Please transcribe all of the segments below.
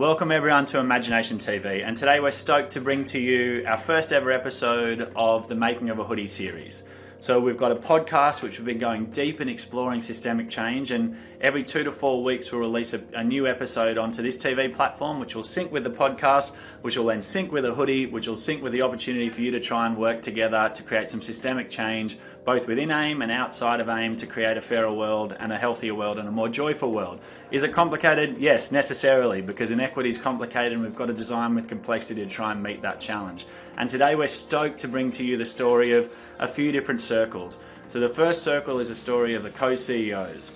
Welcome everyone to Imagination TV, and today we're stoked to bring to you our first ever episode of the Making of a Hoodie series. So we've got a podcast which we've been going deep in exploring systemic change, and every 2 to 4 weeks we'll release a new episode onto this TV platform which will sync with the podcast, which will then sync with a hoodie, which will sync with the opportunity for you to try and work together to create some systemic change both within AIME and outside of AIME to create a fairer world and a healthier world and a more joyful world. Is it complicated? Yes, necessarily, because inequity is complicated and we've got to design with complexity to try and meet that challenge. And today we're stoked to bring to you the story of a few different circles. So the first circle is a story of the co-CEOs.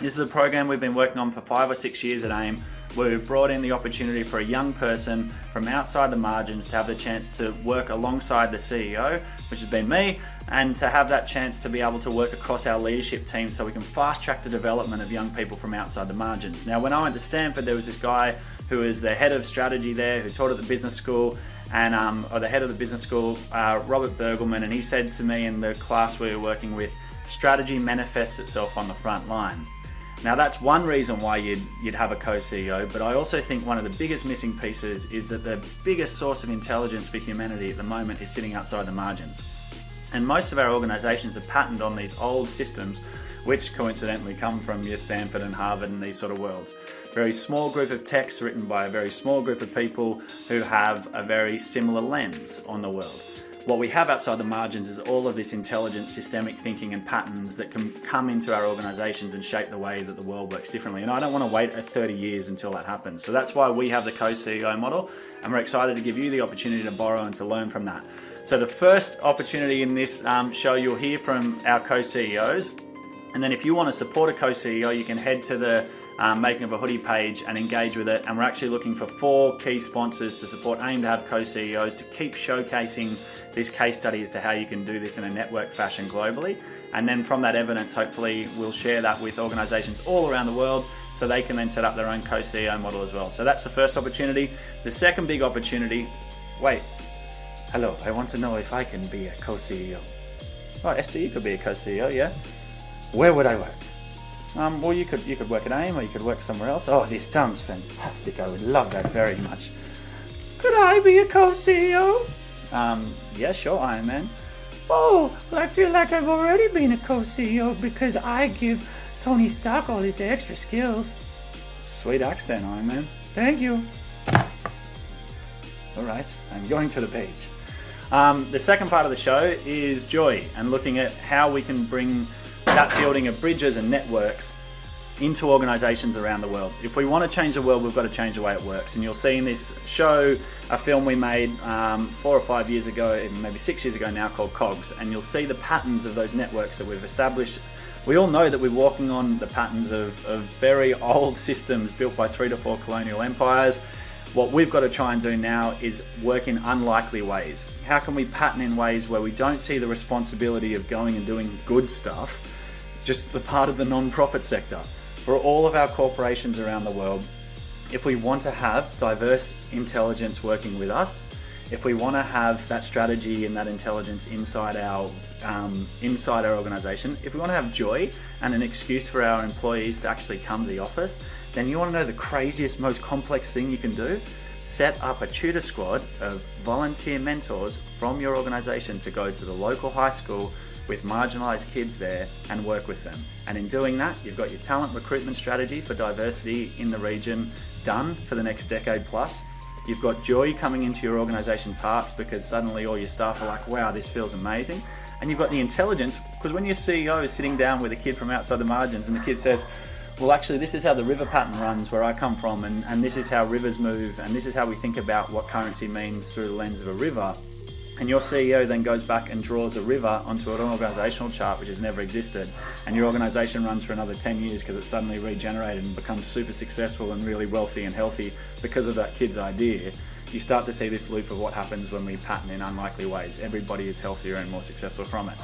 This is a program we've been working on for 5 or 6 years at AIME, where we've brought in the opportunity for a young person from outside the margins to have the chance to work alongside the CEO, which has been me, and to have that chance to be able to work across our leadership team so we can fast track the development of young people from outside the margins. Now, when I went to Stanford, there was this guy who was the head of strategy there, who taught at the business school, and or the head of the business school, Robert Bergelman, and he said to me in the class we were working with, strategy manifests itself on the front line. Now that's one reason why you'd have a co-CEO, but I also think one of the biggest missing pieces is that the biggest source of intelligence for humanity at the moment is sitting outside the margins. And most of our organizations are patterned on these old systems, which coincidentally come from your Stanford and Harvard and these sort of worlds. Very small group of texts written by a very small group of people who have a very similar lens on the world. What we have outside the margins is all of this intelligent, systemic thinking and patterns that can come into our organizations and shape the way that the world works differently. And I don't want to wait 30 years until that happens. So that's why we have the co-CEO model, and we're excited to give you the opportunity to borrow and to learn from that. So the first opportunity in this show, you'll hear from our co-CEOs. And then if you want to support a co-CEO, you can head to the Making of a Hoodie page and engage with it. And we're actually looking for 4 key sponsors to support AIME to have co-CEOs to keep showcasing this case study as to how you can do this in a network fashion globally. And then from that evidence, hopefully we'll share that with organizations all around the world so they can then set up their own co-CEO model as well. So that's the first opportunity. The second big opportunity, hello, I want to know if I can be a co-CEO. Oh, Esther, you could be a co-CEO, yeah? Where would I work? Well, you could work at AIME or you could work somewhere else. Oh, this sounds fantastic. I would love that very much. Could I be a co-CEO? Yeah, sure, Iron Man. Oh, well, I feel like I've already been a co-CEO because I give Tony Stark all his extra skills. Sweet accent, Iron Man. Thank you. All right, I'm going to the page. The second part of the show is joy and looking at how we can bring that building of bridges and networks into organizations around the world. If we want to change the world, we've got to change the way it works. And you'll see in this show a film we made 4 or 5 years ago, even maybe 6 years ago now, called Cogs. And you'll see the patterns of those networks that we've established. We all know that we're walking on the patterns of very old systems built by 3 to 4 colonial empires. What we've got to try and do now is work in unlikely ways. How can we pattern in ways where we don't see the responsibility of going and doing good stuff, just the part of the non-profit sector? For all of our corporations around the world, if we want to have diverse intelligence working with us, if we want to have that strategy and that intelligence inside our organization, if we want to have joy and an excuse for our employees to actually come to the office, then you want to know the craziest, most complex thing you can do? Set up a tutor squad of volunteer mentors from your organization to go to the local high school with marginalized kids there and work with them. And in doing that, you've got your talent recruitment strategy for diversity in the region done for the next decade plus. You've got joy coming into your organization's hearts because suddenly all your staff are like, wow, this feels amazing. And you've got the intelligence, because when your CEO is sitting down with a kid from outside the margins and the kid says, well, actually, this is how the river pattern runs where I come from, and this is how rivers move, and this is how we think about what currency means through the lens of a river. And your CEO then goes back and draws a river onto an organizational chart which has never existed, and your organization runs for another 10 years because it's suddenly regenerated and becomes super successful and really wealthy and healthy because of that kid's idea. You start to see this loop of what happens when we pattern in unlikely ways. Everybody is healthier and more successful from it.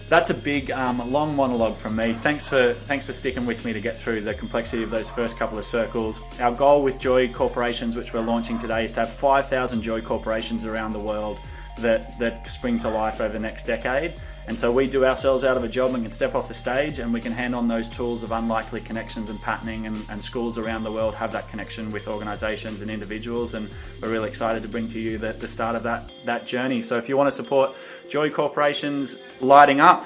That's a big, long monologue from me. Thanks for sticking with me to get through the complexity of those first couple of circles. Our goal with Joy Corporations, which we're launching today, is to have 5,000 Joy Corporations around the world that spring to life over the next decade. And so we do ourselves out of a job and can step off the stage, and we can hand on those tools of unlikely connections and patterning, and schools around the world have that connection with organisations and individuals, and we're really excited to bring to you the start of that journey. So if you want to support Joy Corporation's lighting up,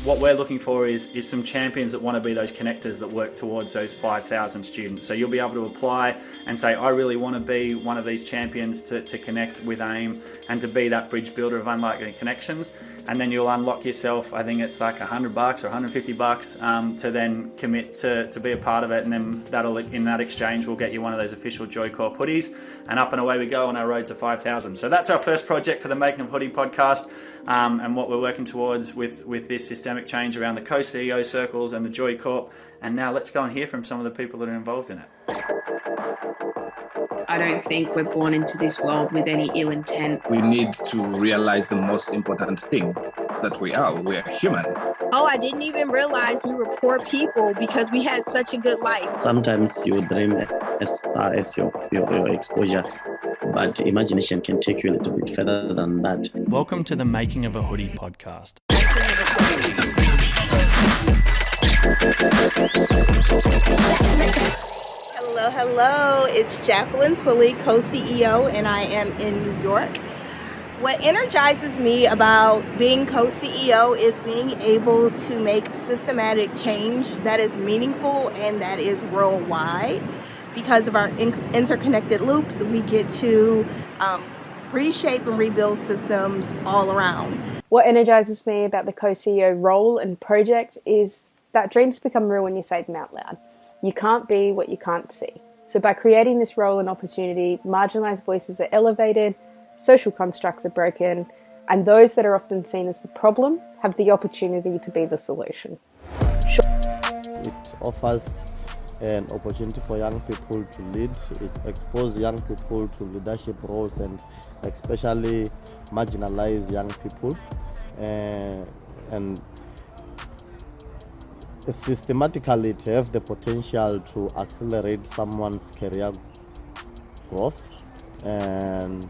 what we're looking for is some champions that want to be those connectors that work towards those 5,000 students. So you'll be able to apply and say, I really want to be one of these champions to connect with AIME and to be that bridge builder of unlikely connections. And then you'll unlock yourself, I think it's like $100 or $150 to then commit to be a part of it. And then in that exchange, we'll get you one of those official Joy Corp hoodies, and up and away we go on our road to 5,000. So that's our first project for the Making of Hoodie podcast, and what we're working towards with this systemic change around the co-CEO circles and the Joy Corp. And now let's go and hear from some of the people that are involved in it. I don't think we're born into this world with any ill intent. We need to realize the most important thing, that we are human. Oh, I didn't even realize we were poor people because we had such a good life. Sometimes you dream as far as your exposure, but imagination can take you a little bit further than that. Welcome to the Making of a Hoodie podcast. Hello, it's Jacqueline Twilley, co-CEO, and I am in New York. What energizes me about being co-CEO is being able to make systematic change that is meaningful and that is worldwide. Because of our interconnected loops, we get to reshape and rebuild systems all around. What energizes me about the co-CEO role and project is that dreams become real when you say them out loud. You can't be what you can't see. So by creating this role and opportunity, marginalized voices are elevated, social constructs are broken, and those that are often seen as the problem have the opportunity to be the solution. It offers an opportunity for young people to lead. It exposes young people to leadership roles, and especially marginalized young people. And systematically to have the potential to accelerate someone's career growth. And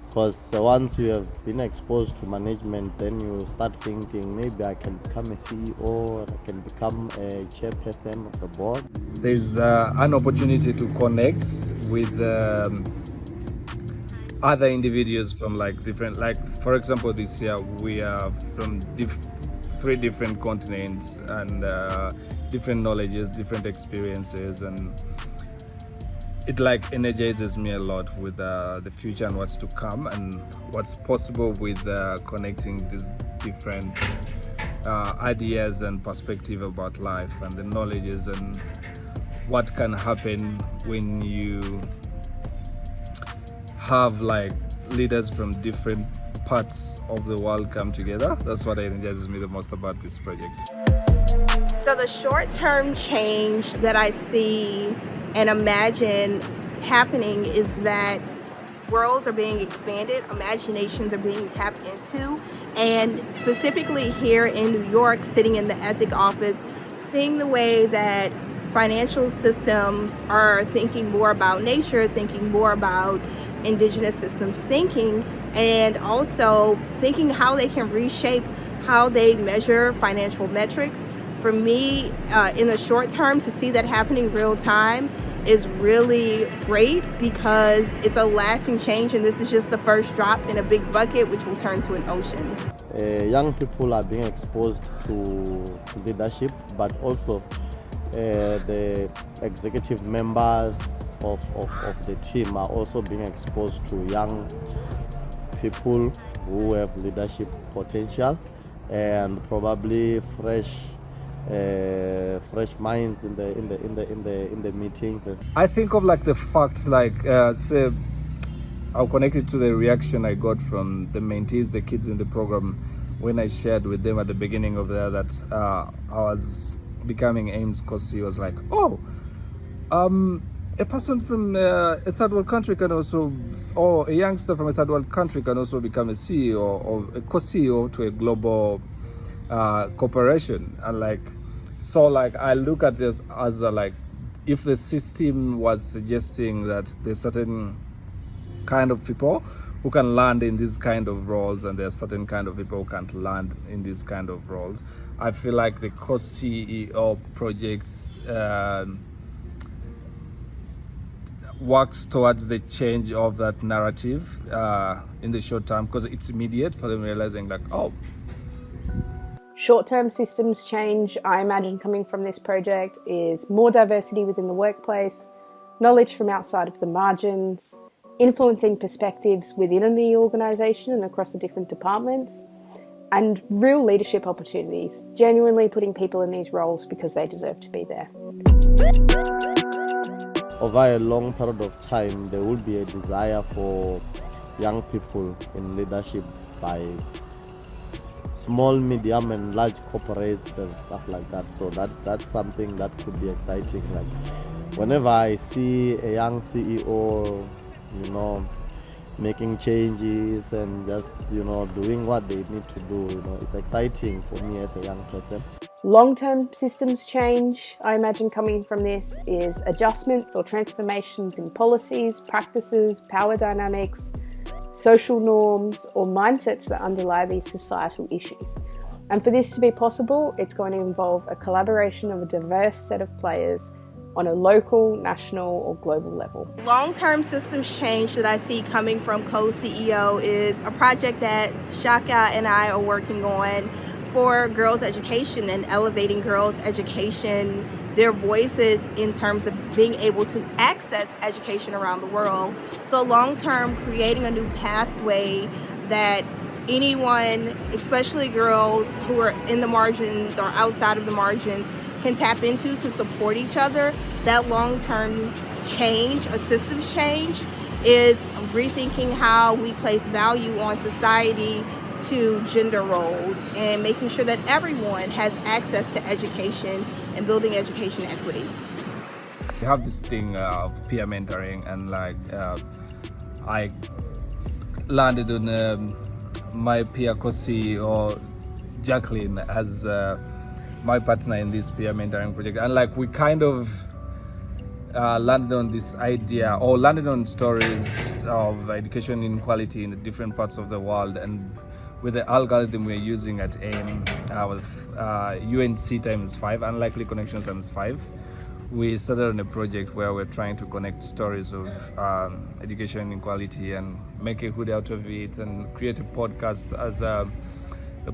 because once you have been exposed to management, then you start thinking, maybe I can become a CEO, or I can become a chairperson of the board. There's an opportunity to connect with other individuals from different, for example, this year we are from 3 different continents and different knowledges, different experiences, and it energizes me a lot with the future and what's to come and what's possible with connecting these different ideas and perspective about life and the knowledges and what can happen when you have leaders from different parts of the world come together. That's what energizes me the most about this project. So the short-term change that I see and imagine happening is that worlds are being expanded, imaginations are being tapped into, and specifically here in New York, sitting in the ethic office, seeing the way that financial systems are thinking more about nature, thinking more about indigenous systems thinking, and also thinking how they can reshape how they measure financial metrics. For me, in the short term, to see that happening real time is really great because it's a lasting change, and this is just the first drop in a big bucket which will turn to an ocean. Young people are being exposed to leadership, but also the executive members of the team are also being exposed to young people who have leadership potential and probably fresh minds in the meetings. I think of the fact say I'll connect it to the reaction I got from the mentees, the kids in the program, when I shared with them at the beginning of that I was becoming AIME's co-CEO. Was like, a person from a third world country can also, or a youngster from a third world country can also become a CEO or a co-CEO to a global corporation. And I look at this as if the system was suggesting that there's certain kind of people who can land in these kind of roles, and there are certain kind of people who can't land in these kind of roles. I feel like the co-CEO projects works towards the change of that narrative in the short term, because it's immediate for them realizing like, oh. Short-term systems change, I imagine, coming from this project is more diversity within the workplace, knowledge from outside of the margins, influencing perspectives within the organisation and across the different departments, and real leadership opportunities, genuinely putting people in these roles because they deserve to be there. Over a long period of time, there will be a desire for young people in leadership by small, medium and large corporates and stuff like that. So that's something that could be exciting. Like whenever I see a young CEO, making changes and just, doing what they need to do, it's exciting for me as a young person. Long-term systems change, I imagine, coming from this is adjustments or transformations in policies, practices, power dynamics, social norms or mindsets that underlie these societal issues. And for this to be possible, it's going to involve a collaboration of a diverse set of players on a local, national or global level. Long-term systems change that I see coming from co-CEO is a project that Shaka and I are working on for girls' education and elevating girls' education, their voices in terms of being able to access education around the world. So long-term, creating a new pathway that anyone, especially girls who are in the margins or outside of the margins, can tap into to support each other. That long-term change, a systems change, is rethinking how we place value on society to gender roles and making sure that everyone has access to education and building education equity. We have this thing of peer mentoring, and I landed on my peer co-CEO Jacqueline as my partner in this peer mentoring project, and we kind of landed on this idea or landed on stories of education inequality in the different parts of the world. And with the algorithm we're using at AIME, with UNC times 5, unlikely connections times 5, we started on a project where we're trying to connect stories of education inequality and make a hoodie out of it, and create a podcast as a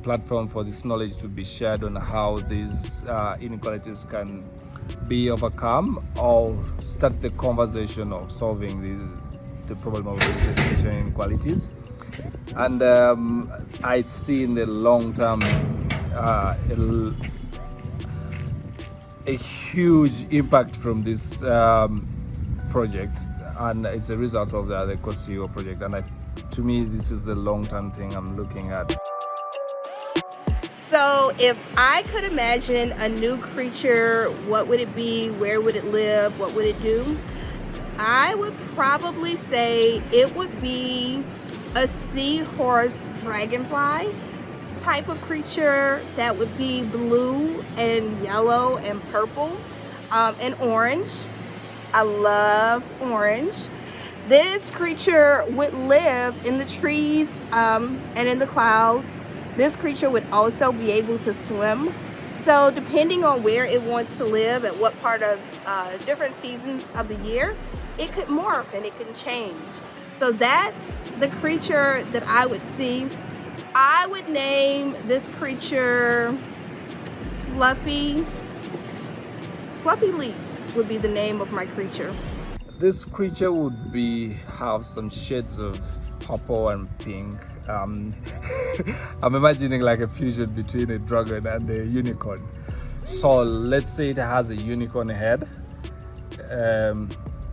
platform for this knowledge to be shared on how these inequalities can be overcome, or start the conversation of solving the problem of these education inequalities. And I see in the long term a huge impact from this project, and it's a result of the co-CEO project. And to me, this is the long-term thing I'm looking at. So if I could imagine a new creature, what would it be? Where would it live? What would it do? I would probably say it would be a seahorse dragonfly type of creature that would be blue and yellow and purple and orange. I love orange. This creature would live in the trees and in the clouds. This creature would also be able to swim. So depending on where it wants to live, at what part of different seasons of the year, it could morph and it can change. So that's the creature that I would see. I would name this creature Fluffy Leaf would be the name of my creature. This creature would have some shades of purple and pink. I'm imagining like a fusion between a dragon and a unicorn. So let's say it has a unicorn head.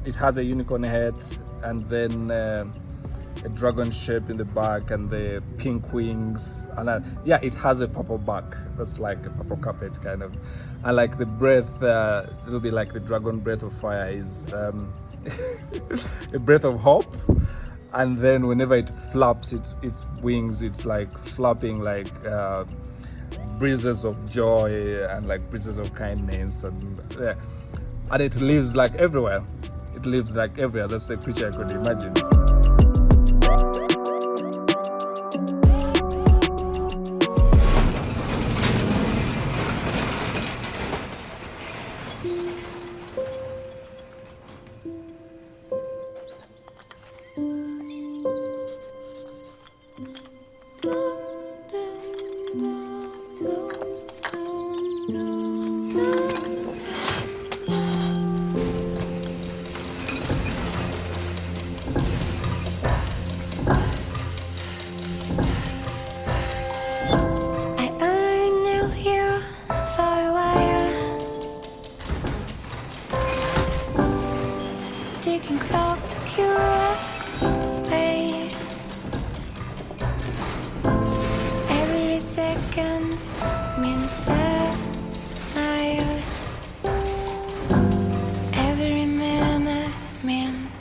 It has a unicorn head, and then a dragon shape in the back, and the pink wings, and it has a purple back. That's like a purple carpet kind of. And like the breath, it'll be like the dragon breath of fire is a breath of hope. And then whenever it flaps its wings, it's like flapping like breezes of joy and like breezes of kindness, and it lives like everywhere. That's the creature I could imagine.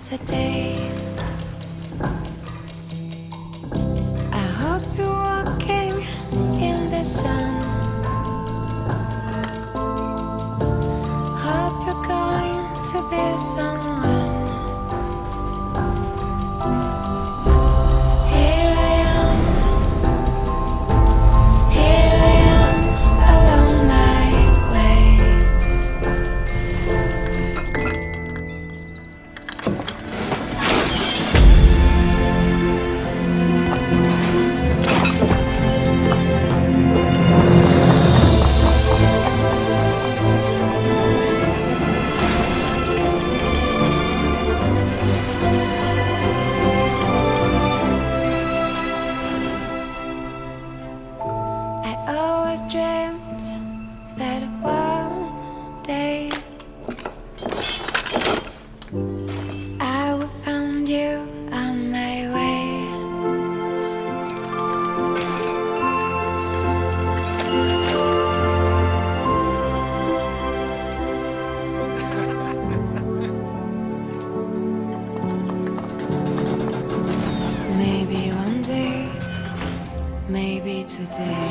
sedate. I hope you're walking in the sun. Hope you're going to be someone. Maybe one day, maybe today.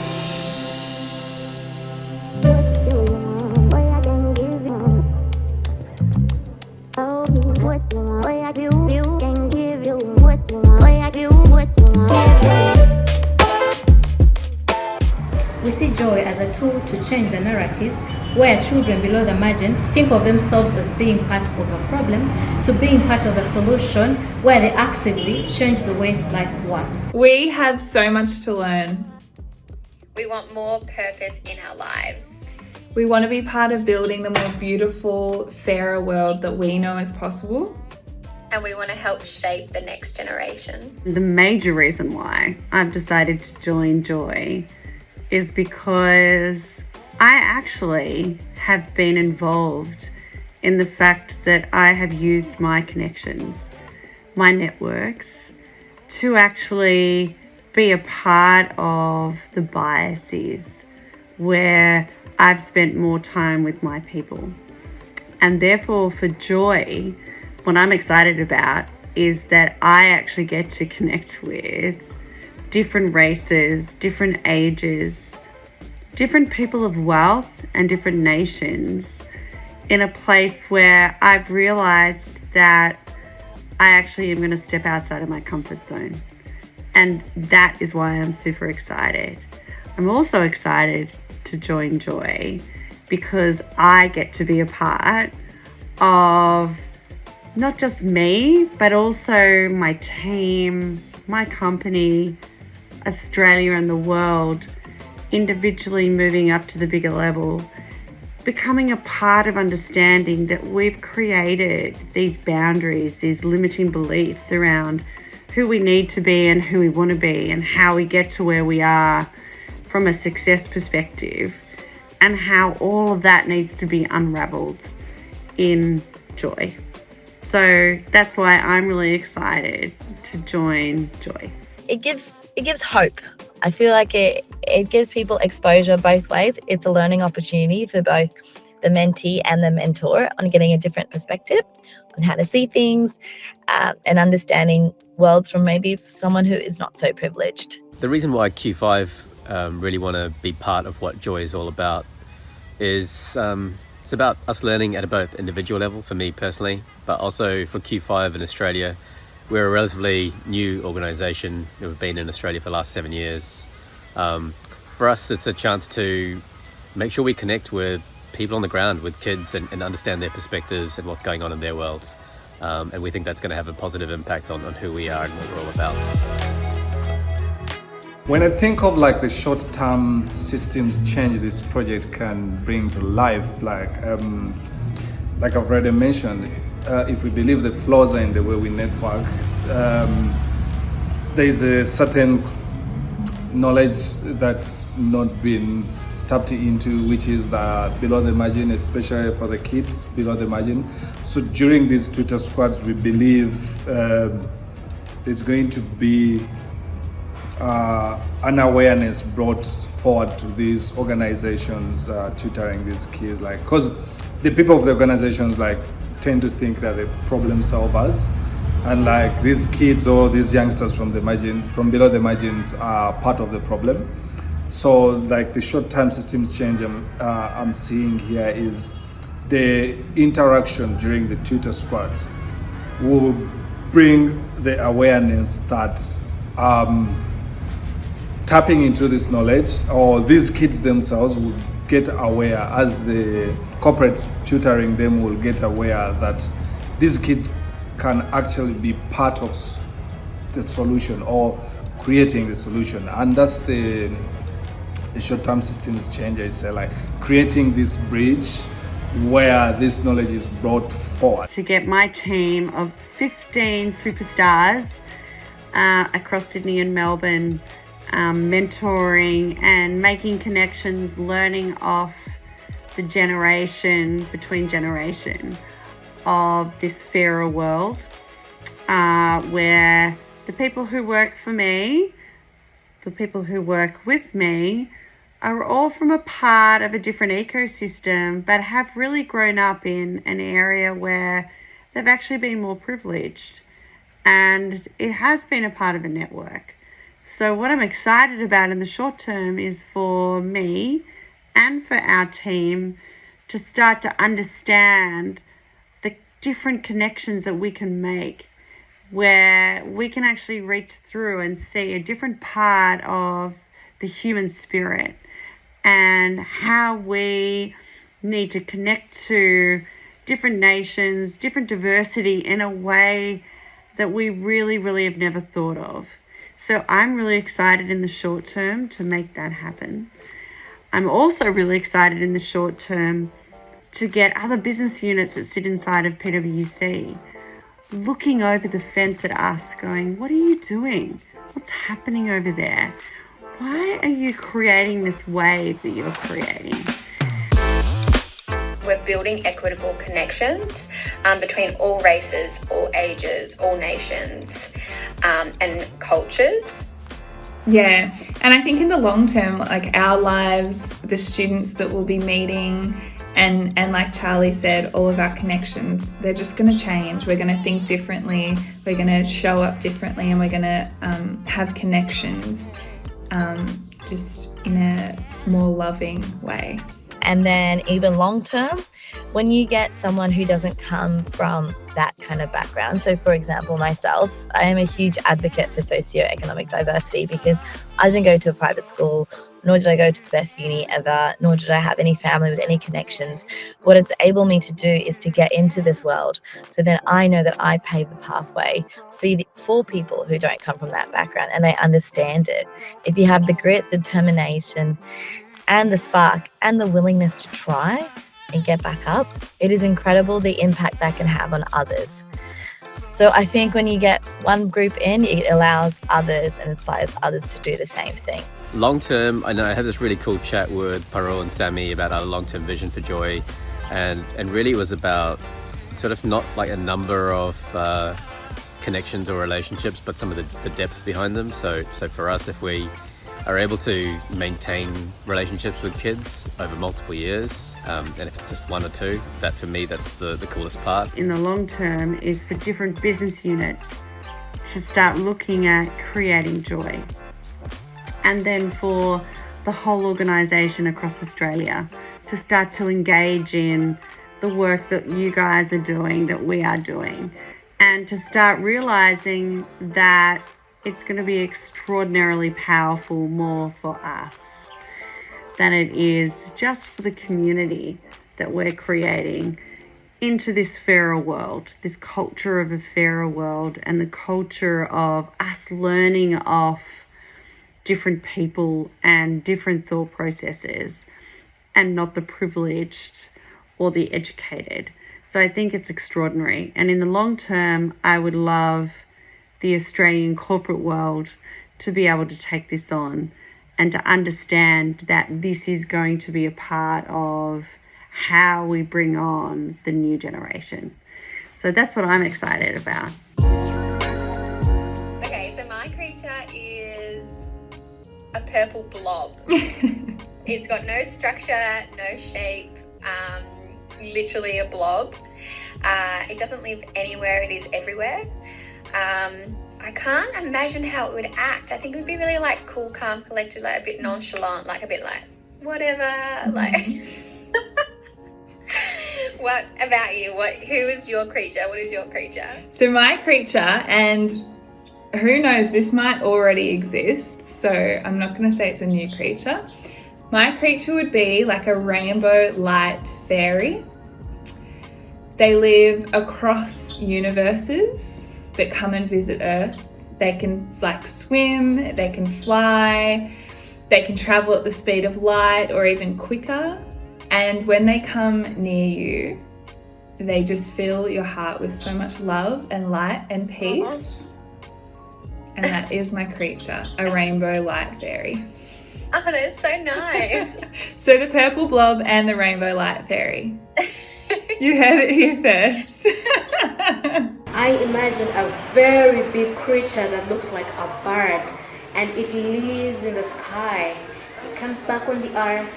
We see joy as a tool to change the narratives where children below the margin think of themselves as being part of a problem to being part of a solution where they actively change the way life works. We have so much to learn. We want more purpose in our lives. We want to be part of building the more beautiful, fairer world that we know is possible. And we want to help shape the next generation. The major reason why I've decided to join Joy is because I actually have been involved in the fact that I have used my connections, my networks, to actually be a part of the biases where I've spent more time with my people. And therefore for Joy, what I'm excited about is that I actually get to connect with different races, different ages, different people of wealth and different nations in a place where I've realized that I actually am going to step outside of my comfort zone. And that is why I'm super excited. I'm also excited to join Joy because I get to be a part of not just me, but also my team, my company, Australia and the world, individually moving up to the bigger level, becoming a part of understanding that we've created these boundaries, these limiting beliefs around who we need to be and who we want to be and how we get to where we are from a success perspective, and how all of that needs to be unraveled in Joy. So that's why I'm really excited to join Joy. It gives hope. I feel like it gives people exposure both ways. It's a learning opportunity for both the mentee and the mentor on getting a different perspective on how to see things and understanding worlds from maybe someone who is not so privileged. The reason why Q5 really want to be part of what Joy is all about is it's about us learning at a both individual level, for me personally, but also for Q5 in Australia. We're a relatively new organisation. We've been in Australia for the last 7 years. For us, it's a chance to make sure we connect with people on the ground, with kids, and understand their perspectives and what's going on in their worlds. And we think that's going to have a positive impact on who we are and what we're all about. When I think of like the short-term systems change this project can bring to life, like I've already mentioned, if we believe the flaws are in the way we network, there's a certain knowledge that's not been tapped into, which is below the margin, especially for the kids below the margin. So during these tutor squads, we believe there's going to be an awareness brought forward to these organizations tutoring these kids, like, because the people of the organizations like tend to think that they're problem solvers, and like these kids or these youngsters from below the margins are part of the problem. So like the short-term systems change I'm seeing here is the interaction during the tutor squads will bring the awareness that tapping into this knowledge, or these kids themselves will get aware, as the corporates tutoring them will get aware that these kids can actually be part of the solution or creating the solution. And that's the short-term systems change. It's like creating this bridge where this knowledge is brought forward. To get my team of 15 superstars across Sydney and Melbourne mentoring and making connections, learning off the generation between generation of this fairer world, where the people who work for me, the people who work with me, are all from a part of a different ecosystem, but have really grown up in an area where they've actually been more privileged, and it has been a part of a network. So what I'm excited about in the short term is for me and for our team to start to understand the different connections that we can make, where we can actually reach through and see a different part of the human spirit and how we need to connect to different nations, different diversity in a way that we really, really have never thought of. So I'm really excited in the short term to make that happen. I'm also really excited in the short term to get other business units that sit inside of PwC looking over the fence at us going, what are you doing? What's happening over there? Why are you creating this wave that you're creating? We're building equitable connections between all races, all ages, all nations, and cultures. Yeah, and I think in the long term, like our lives, the students that we'll be meeting, and like Charlie said, all of our connections, they're just going to change. We're going to think differently, we're going to show up differently, and we're going to have connections just in a more loving way. And then even long term, when you get someone who doesn't come from that kind of background. So for example, myself, I am a huge advocate for socioeconomic diversity because I didn't go to a private school, nor did I go to the best uni ever, nor did I have any family with any connections. What it's enabled me to do is to get into this world. So then I know that I pave the pathway for people who don't come from that background, and they understand it. If you have the grit, the determination, and the spark and the willingness to try and get back up, it is incredible the impact that can have on others. So I think when you get one group in, it allows others and inspires others to do the same thing. Long term, I know I had this really cool chat with Parul and Sammy about our long-term vision for Joy, and really it was about sort of not like a number of connections or relationships, but some of the depth behind them. So for us, if we are able to maintain relationships with kids over multiple years, and if it's just one or two, that for me, that's the coolest part. In the long term is for different business units to start looking at creating joy. And then for the whole organisation across Australia to start to engage in the work that you guys are doing, that we are doing, and to start realising that it's going to be extraordinarily powerful more for us than it is just for the community that we're creating into this fairer world, this culture of a fairer world, and the culture of us learning off different people and different thought processes, and not the privileged or the educated. So I think it's extraordinary. And in the long term, I would love the Australian corporate world to be able to take this on and to understand that this is going to be a part of how we bring on the new generation. So that's what I'm excited about. Okay, so my creature is a purple blob. It's got no structure, no shape, literally a blob. It doesn't live anywhere, it is everywhere. I can't imagine how it would act. I think it would be really like cool, calm, collected, like a bit nonchalant, like a bit like whatever, like. What about you? Who is your creature? What is your creature? So my creature, and who knows, this might already exist, so I'm not going to say it's a new creature. My creature would be like a rainbow light fairy. They live across universes but come and visit Earth. They can like swim, they can fly, they can travel at the speed of light or even quicker. And when they come near you, they just fill your heart with so much love and light and peace. And that is my creature, a rainbow light fairy. Oh, that's so nice. So the purple blob and the rainbow light fairy. You heard it here first. I imagine a very big creature that looks like a bird, and it lives in the sky. It comes back on the earth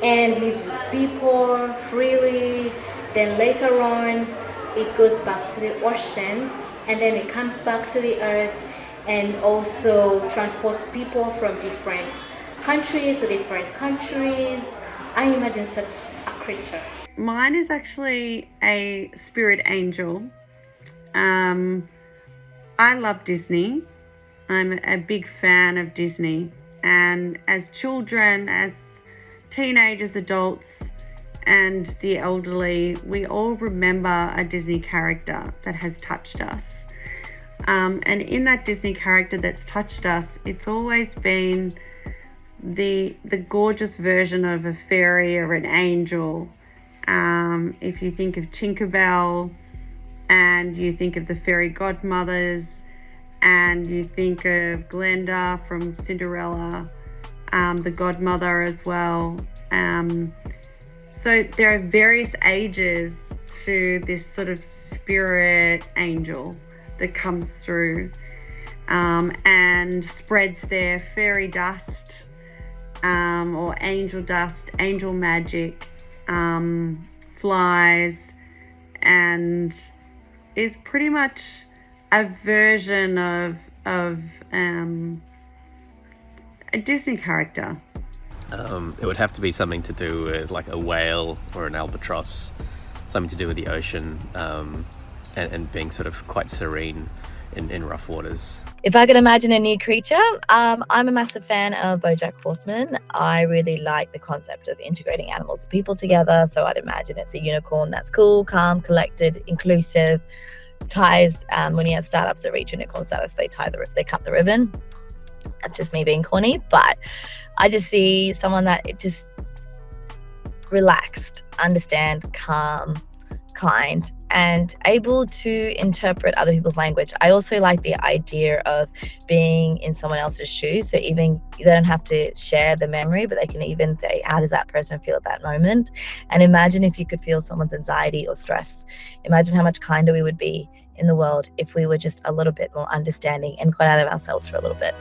and lives with people freely. Then later on, it goes back to the ocean, and then it comes back to the earth and also transports people from different countries to different countries. I imagine such a creature. Mine is actually a spirit angel. I love Disney. I'm a big fan of Disney. And as children, as teenagers, adults, and the elderly, we all remember a Disney character that has touched us. And in that Disney character that's touched us, it's always been the gorgeous version of a fairy or an angel. If you think of Tinkerbell, and you think of the fairy godmothers, and you think of Glenda from Cinderella, the godmother as well. So there are various ages to this sort of spirit angel that comes through and spreads their fairy dust or angel dust, angel magic, flies, and is pretty much a version of a Disney character. It would have to be something to do with like a whale or an albatross, something to do with the ocean, and being sort of quite serene in rough waters. If I could imagine a new creature, I'm a massive fan of BoJack Horseman. I really like the concept of integrating animals and people together. So I'd imagine it's a unicorn that's cool, calm, collected, inclusive, ties. When you have startups that reach unicorn status, they cut the ribbon. That's just me being corny, but I just see someone that just relaxed, understand, calm, kind, and able to interpret other people's language. I also like the idea of being in someone else's shoes. So even they don't have to share the memory, but they can even say, how does that person feel at that moment? And imagine if you could feel someone's anxiety or stress. Imagine how much kinder we would be in the world if we were just a little bit more understanding and got out of ourselves for a little bit.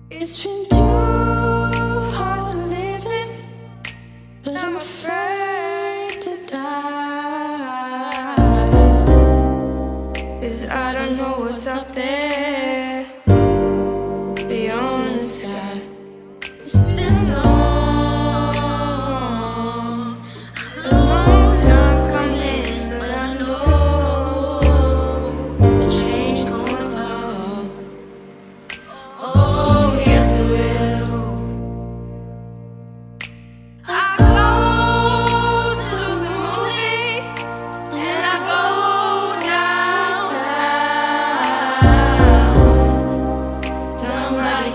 It's been too hard to live in, but I'm afraid to die. 'Cause I don't know what's up there beyond the sky. It's been a long time coming, but I know a change gonna come. Oh, yes it will.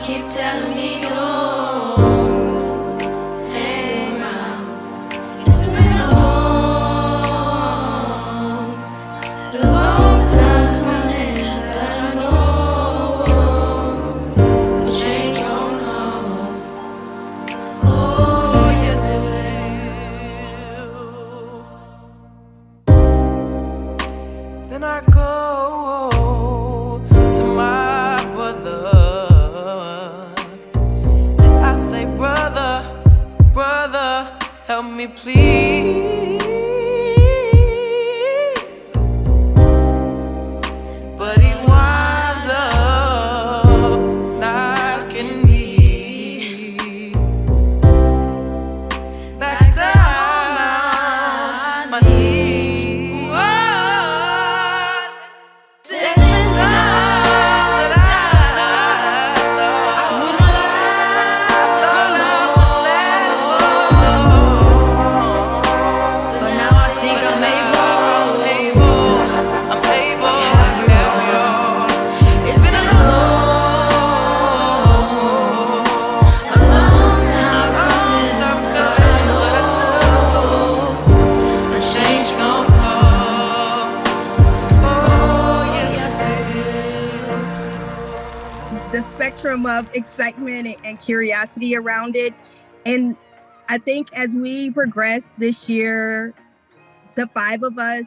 keep telling me don't hang around. It's been a long time coming, but I know the change gon' come. Oh, yes it will. Then I go to my brother and I say, brother, brother, help me please. But he winds up knocking me back down my knees. There's been times that I wouldn't last for long, but now I think I'm able. It's been a long time coming, but I know a change gon' come. Oh, yes it will. The spectrum of excitement and curiosity around it. And I think as we progress this year, the 5 of us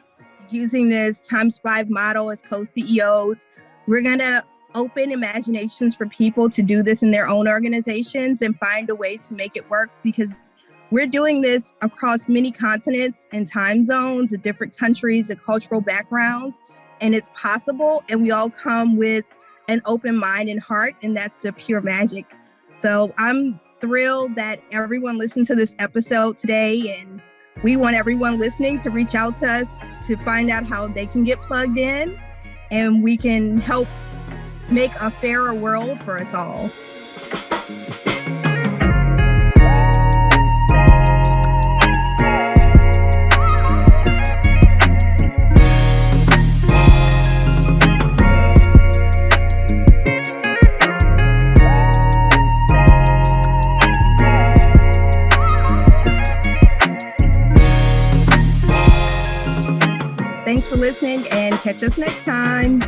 using this ×5 model as co-CEOs, we're going to open imaginations for people to do this in their own organizations and find a way to make it work, because we're doing this across many continents and time zones and different countries and cultural backgrounds. And it's possible, and we all come with an open mind and heart, and that's the pure magic. So I'm thrilled that everyone listened to this episode today, and we want everyone listening to reach out to us to find out how they can get plugged in, and we can help make a fairer world for us all. Thanks for listening, and catch us next time.